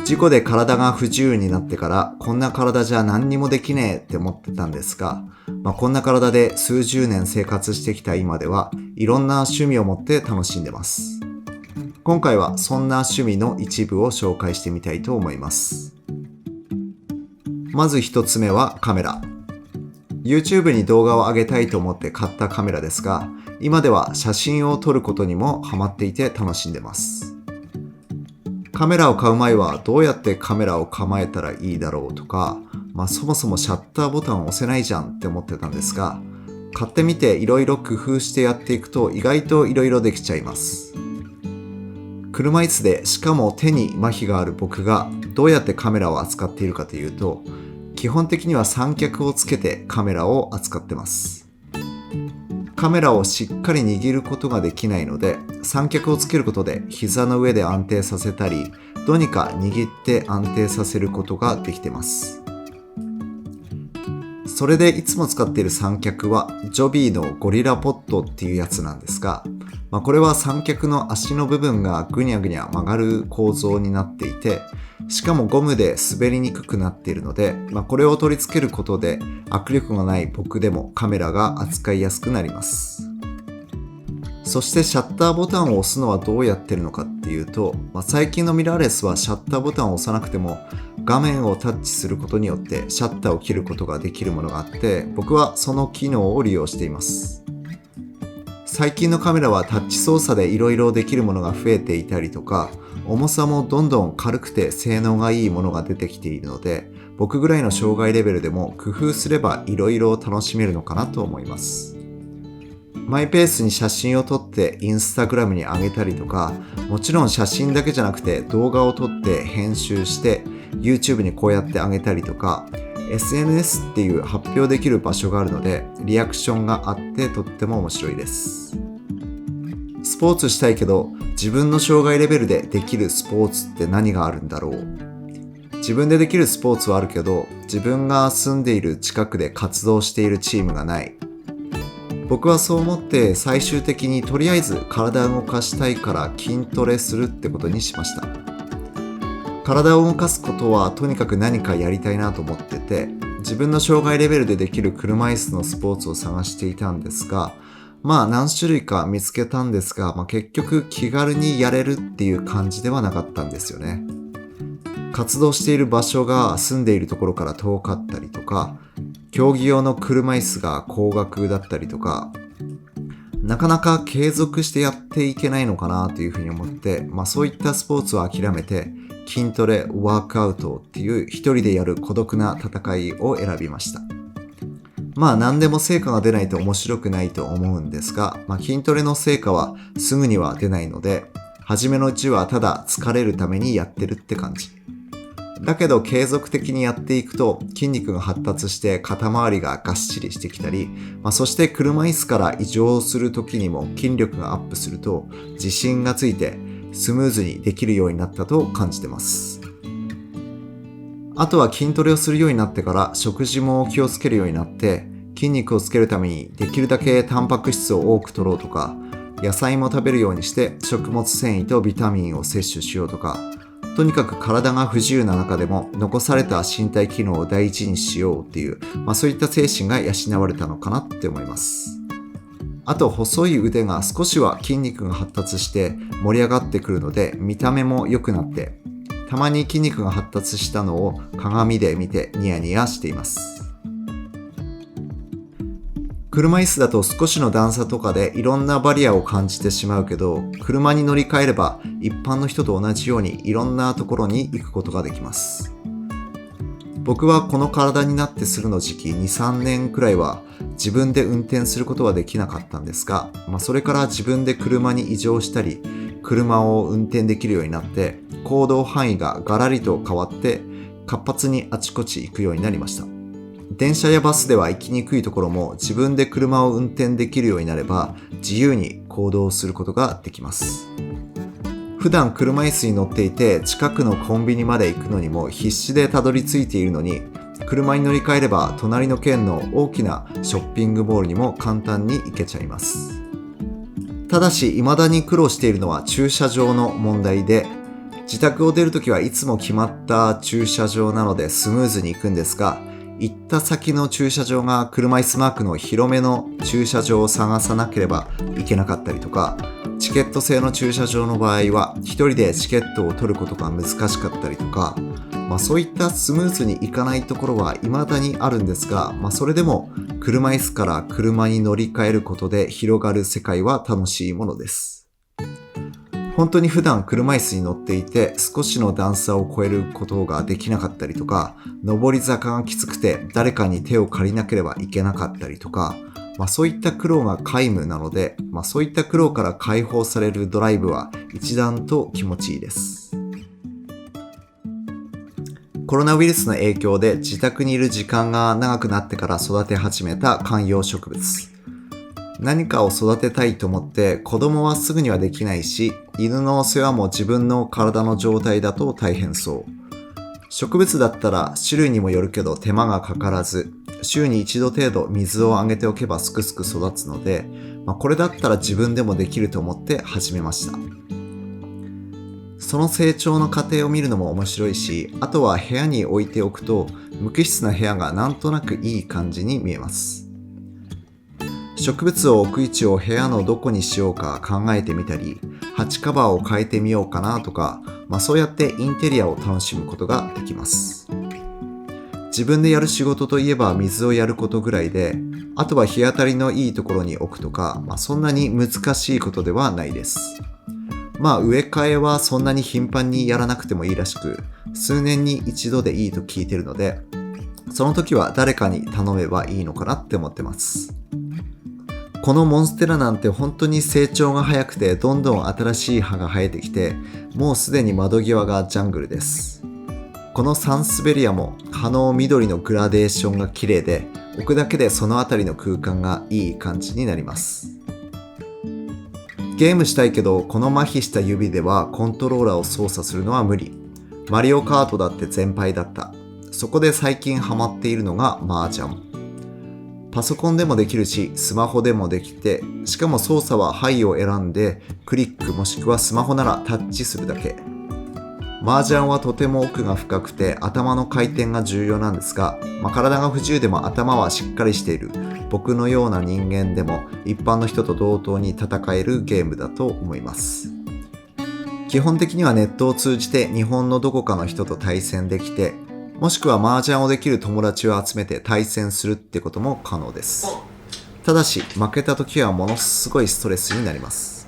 事故で体が不自由になってからこんな体じゃ何にもできねえって思ってたんですが、こんな体で数十年生活してきた今ではいろんな趣味を持って楽しんでます。今回はそんな趣味の一部を紹介してみたいと思います。まず一つ目はカメラ。YouTube に動画を上げたいと思って買ったカメラですが、今では写真を撮ることにもハマっていて楽しんでます。カメラを買う前はどうやってカメラを構えたらいいだろうとか、そもそもシャッターボタンを押せないじゃんって思ってたんですが、買ってみていろいろ工夫してやっていくと意外といろいろできちゃいます。車椅子でしかも手に麻痺がある僕がどうやってカメラを扱っているかというと、基本的には三脚をつけてカメラを扱ってます。カメラをしっかり握ることができないので、三脚をつけることで膝の上で安定させたり、どうにか握って安定させることができてます。それでいつも使っている三脚はジョビーのゴリラポットっていうやつなんですが、これは三脚の足の部分がぐにゃぐにゃ曲がる構造になっていて、しかもゴムで滑りにくくなっているので、これを取り付けることで握力がない僕でもカメラが扱いやすくなります。そしてシャッターボタンを押すのはどうやってるのかっていうと、最近のミラーレスはシャッターボタンを押さなくても画面をタッチすることによってシャッターを切ることができるものがあって、僕はその機能を利用しています。最近のカメラはタッチ操作でいろいろできるものが増えていたりとか、重さもどんどん軽くて性能がいいものが出てきているので、僕ぐらいの障害レベルでも工夫すればいろいろ楽しめるのかなと思います。マイペースに写真を撮ってインスタグラムに上げたりとか、もちろん写真だけじゃなくて動画を撮って編集して YouTube にこうやって上げたりとか、SNS っていう発表できる場所があるのでリアクションがあってとっても面白いです。スポーツしたいけど自分の障害レベルでできるスポーツって何があるんだろう。自分でできるスポーツはあるけど自分が住んでいる近くで活動しているチームがない。僕はそう思って最終的にとりあえず体を動かしたいから筋トレするってことにしました。体を動かすことはとにかく何かやりたいなと思ってて、自分の障害レベルでできる車椅子のスポーツを探していたんですが、何種類か見つけたんですが、結局気軽にやれるっていう感じではなかったんですよね。活動している場所が住んでいるところから遠かったりとか、競技用の車椅子が高額だったりとか、なかなか継続してやっていけないのかなというふうに思って、そういったスポーツを諦めて筋トレ、ワークアウトっていう一人でやる孤独な戦いを選びました。何でも成果が出ないと面白くないと思うんですが、筋トレの成果はすぐには出ないので、初めのうちはただ疲れるためにやってるって感じ。だけど継続的にやっていくと筋肉が発達して肩周りががっしりしてきたり、そして車椅子から移動する時にも筋力がアップすると自信がついてスムーズにできるようになったと感じてます。あとは筋トレをするようになってから食事も気をつけるようになって、筋肉をつけるためにできるだけタンパク質を多く摂ろうとか、野菜も食べるようにして食物繊維とビタミンを摂取しようとか、とにかく体が不自由な中でも残された身体機能を大事にしようっていう、そういった精神が養われたのかなって思います。あと細い腕が少しは筋肉が発達して盛り上がってくるので見た目も良くなって、たまに筋肉が発達したのを鏡で見てニヤニヤしています。車椅子だと少しの段差とかでいろんなバリアを感じてしまうけど、車に乗り換えれば一般の人と同じようにいろんなところに行くことができます。僕はこの体になってするの時期 2,3 年くらいは自分で運転することはできなかったんですが、それから自分で車に移乗したり車を運転できるようになって行動範囲がガラリと変わって活発にあちこち行くようになりました。電車やバスでは行きにくいところも自分で車を運転できるようになれば自由に行動することができます。普段車椅子に乗っていて近くのコンビニまで行くのにも必死でたどり着いているのに、車に乗り換えれば隣の県の大きなショッピングモールにも簡単に行けちゃいます。ただし未だに苦労しているのは駐車場の問題で、自宅を出るときはいつも決まった駐車場なのでスムーズに行くんですが、行った先の駐車場が車椅子マークの広めの駐車場を探さなければいけなかったりとか、チケット制の駐車場の場合は一人でチケットを取ることが難しかったりとか、そういったスムーズにいかないところは未だにあるんですが、それでも車椅子から車に乗り換えることで広がる世界は楽しいものです。本当に普段車椅子に乗っていて少しの段差を越えることができなかったりとか、上り坂がきつくて誰かに手を借りなければいけなかったりとか、そういった苦労が皆無なので、そういった苦労から解放されるドライブは一段と気持ちいいです。コロナウイルスの影響で自宅にいる時間が長くなってから育て始めた観葉植物。何かを育てたいと思って子供はすぐにはできないし、犬の世話も自分の体の状態だと大変そう。植物だったら種類にもよるけど手間がかからず、週に一度程度水をあげておけばすくすく育つので、これだったら自分でもできると思って始めました。その成長の過程を見るのも面白いし、あとは部屋に置いておくと無機質な部屋がなんとなくいい感じに見えます。植物を置く位置を部屋のどこにしようか考えてみたり、鉢カバーを変えてみようかなとか、そうやってインテリアを楽しむことができます。自分でやる仕事といえば水をやることぐらいで、あとは日当たりのいいところに置くとか、そんなに難しいことではないです。植え替えはそんなに頻繁にやらなくてもいいらしく、数年に一度でいいと聞いてるので、その時は誰かに頼めばいいのかなって思ってます。このモンステラなんて本当に成長が早くて、どんどん新しい葉が生えてきて、もうすでに窓際がジャングルです。このサンスベリアも葉の緑のグラデーションが綺麗で、置くだけでそのあたりの空間がいい感じになります。ゲームしたいけどこの麻痺した指ではコントローラーを操作するのは無理。マリオカートだって全敗だった。そこで最近ハマっているのが麻雀。パソコンでもできるし、スマホでもできて、しかも操作は牌を選んで、クリックもしくはスマホならタッチするだけ。麻雀はとても奥が深くて頭の回転が重要なんですが、体が不自由でも頭はしっかりしている僕のような人間でも一般の人と同等に戦えるゲームだと思います。基本的にはネットを通じて日本のどこかの人と対戦できて、もしくは麻雀をできる友達を集めて対戦するってことも可能です。ただし負けた時はものすごいストレスになります。